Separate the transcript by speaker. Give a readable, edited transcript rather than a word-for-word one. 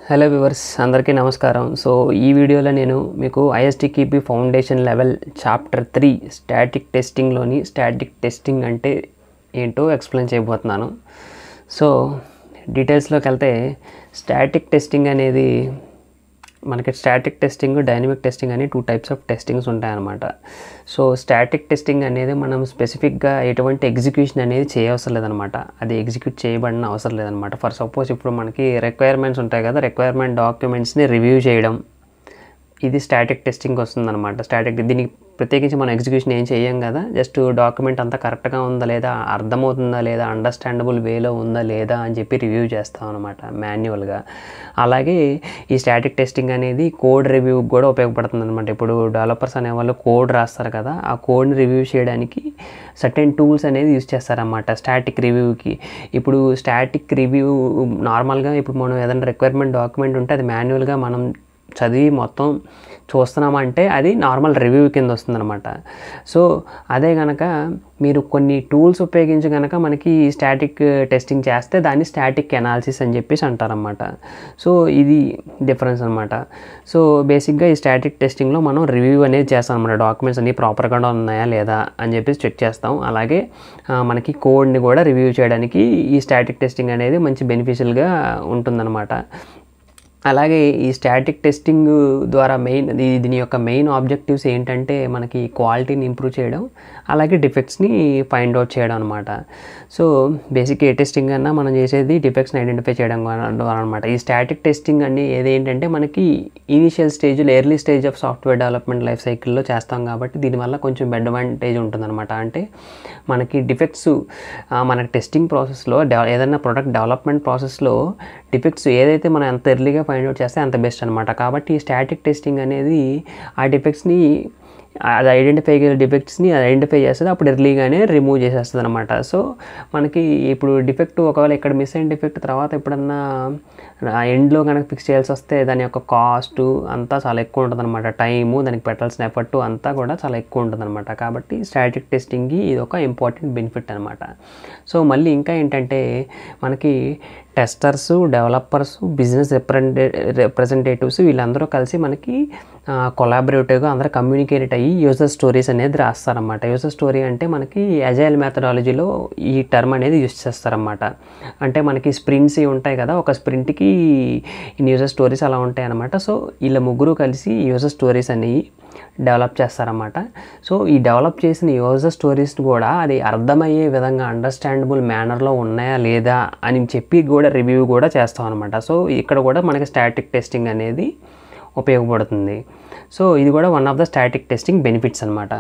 Speaker 1: Hello viewers అందరికీ నమస్కారం. So ఈ వీడియోలో నేను మీకు ISTQB foundation level chapter 3 static టెస్టింగ్లోని స్టాటిక్ టెస్టింగ్ అంటే ఏంటో ఎక్స్ప్లెయిన్ చేయబోతున్నాను. సో డీటెయిల్స్లోకి వెళ్తే స్టాటిక్ టెస్టింగ్ అనేది మనకి స్టాటిక్ టెస్టింగ్, డైనమిక్ టెస్టింగ్ అని 2 టైప్స్ ఆఫ్ టెస్టింగ్స్ ఉంటాయన్నమాట. సో స్టాటిక్ టెస్టింగ్ అనేది మనం స్పెసిఫిక్గా ఎటువంటి ఎగ్జిక్యూషన్ అనేది చేయవసరం లేదనమాట. అది ఎగ్జిక్యూట్ చేయబడిన అవసరం లేదనమాట. ఫర్ సపోజ్ ఇప్పుడు మనకి రిక్వైర్మెంట్స్ ఉంటాయి కదా, రిక్వైర్మెంట్ డాక్యుమెంట్స్ని రివ్యూ చేయడం, ఇది స్టాటిక్ టెస్టింగ్ వస్తుందన్నమాట. దీనికి ప్రత్యేకించి మనం ఎగ్జిక్యూషన్ ఏం చేయం కదా, జస్ట్ డాక్యుమెంట్ అంతా కరెక్ట్గా ఉందా లేదా, అర్థమవుతుందా లేదా, అండర్స్టాండబుల్ వేలో ఉందా లేదా అని చెప్పి రివ్యూ చేస్తాం అనమాట మాన్యువల్గా. అలాగే ఈ స్టాటిక్ టెస్టింగ్ అనేది కోడ్ రివ్యూకి కూడా ఉపయోగపడుతుంది అనమాట. ఇప్పుడు డెవలపర్స్ అనేవాళ్ళు కోడ్ రాస్తారు కదా, ఆ కోడ్ని రివ్యూ చేయడానికి సర్టెన్ టూల్స్ అనేది యూజ్ చేస్తారన్నమాట స్టాటిక్ రివ్యూకి. ఇప్పుడు స్టాటిక్ రివ్యూ నార్మల్గా ఇప్పుడు మనం ఏదైనా రిక్వైర్మెంట్ డాక్యుమెంట్ ఉంటే అది మాన్యువల్గా మనం చదివి మొత్తం చూస్తున్నామంటే అది నార్మల్ రివ్యూ కింద వస్తుందన్నమాట. సో అదే కనుక మీరు కొన్ని టూల్స్ ఉపయోగించి కనుక మనకి స్టాటిక్ టెస్టింగ్ చేస్తే దాన్ని స్టాటిక్ అనాలిసిస్ అని చెప్పేసి అంటారన్నమాట. సో ఇది డిఫరెన్స్ అనమాట. సో బేసిక్గా ఈ స్టాటిక్ టెస్టింగ్లో మనం రివ్యూ అనేది చేస్తాం అన్నమాట. డాక్యుమెంట్స్ అన్నీ ప్రాపర్గా ఉన్నాయా లేదా అని చెప్పేసి చెక్ చేస్తాం. అలాగే మనకి కోడ్ని కూడా రివ్యూ చేయడానికి ఈ స్టాటిక్ టెస్టింగ్ అనేది మంచి బెనిఫిషియల్గా ఉంటుందన్నమాట. అలాగే ఈ స్టాటిక్ టెస్టింగ్ ద్వారా దీని యొక్క మెయిన్ ఆబ్జెక్టివ్స్ ఏంటంటే మనకి క్వాలిటీని ఇంప్రూవ్ చేయడం, అలాగే డిఫెక్ట్స్ని ఫైండ్ అవుట్ చేయడం అనమాట. సో బేసిక్ ఏ టెస్టింగ్ అన్నా మనం చేసేది డిఫెక్ట్స్ని ఐడెంటిఫై చేయడం ద్వారా అనమాట. ఈ స్టాటిక్ టెస్టింగ్ ఏంటంటే మనకి ఇనీషియల్ స్టేజ్లో, early stage of software development life సైకిల్లో చేస్తాం కాబట్టి దీనివల్ల కొంచెం అడ్వాంటేజ్ ఉంటుందన్నమాట. అంటే మనకి డిఫెక్ట్స్ మనకి టెస్టింగ్ ప్రాసెస్లో ఏదైనా ప్రొడక్ట్ డెవలప్మెంట్ ప్రాసెస్లో డిఫెక్ట్స్ ఏదైతే మనం ఎంత ఎర్లీగా ఫైండ్ అవుట్ చేస్తే అంత బెస్ట్ అనమాట. కాబట్టి ఈ స్టాటిక్ టెస్టింగ్ అనేది ఆ డిఫెక్ట్స్ని అది ఐడెంటిఫై చేస్తుంది, అప్పుడు ఎర్లీగానే రిమూవ్ చేసేస్తుంది అనమాట. సో మనకి ఇప్పుడు డిఫెక్ట్ ఒకవేళ ఇక్కడ మిస్ అయిన డిఫెక్ట్ తర్వాత ఎప్పుడన్నా ఎండ్లో కనుక ఫిక్స్ చేయాల్సి వస్తే దాని యొక్క కాస్ట్ అంతా చాలా ఎక్కువ ఉంటుంది అనమాట. టైము, దానికి పెట్టాల్సిన ఎఫర్ట్ అంతా కూడా చాలా ఎక్కువ ఉంటుంది అనమాట. కాబట్టి స్టాటిక్ టెస్టింగ్కి ఇది ఒక ఇంపార్టెంట్ బెనిఫిట్ అనమాట. సో మళ్ళీ ఇంకా ఏంటంటే మనకి టెస్టర్స్, డెవలపర్స్, బిజినెస్ రిప్రజెంటేటివ్స్ వీళ్ళందరూ కలిసి మనకి కొలాబరేటివ్గా అందరూ కమ్యూనికేట్ అయ్యి యూజర్ స్టోరీస్ అనేది రాస్తారన్నమాట. యూజర్ స్టోరీ అంటే మనకి అజైల్ మెథడాలజీలో ఈ టర్మ్ అనేది యూజ్ చేస్తారన్నమాట. అంటే మనకి స్ప్రింట్స్ ఉంటాయి కదా, ఒక స్ప్రింట్కి యూజర్ స్టోరీస్ అలా ఉంటాయి అన్నమాట. సో వీళ్ళ ముగ్గురు కలిసి యూజర్ స్టోరీస్ అనేవి డెవలప్ చేస్తారన్నమాట. సో ఈ డెవలప్ చేసిన యూజర్ స్టోరీస్ కూడా అది అర్థమయ్యే విధంగా అండర్స్టాండబుల్ మేనర్లో ఉన్నాయా లేదా అని చెప్పి కూడా రివ్యూ కూడా చేస్తాం అనమాట. సో ఇక్కడ కూడా మనకి స్టాటిక్ టెస్టింగ్ అనేది ఉపయోగపడుతుంది. సో ఇది కూడా one of the static testing benefits అనమాట.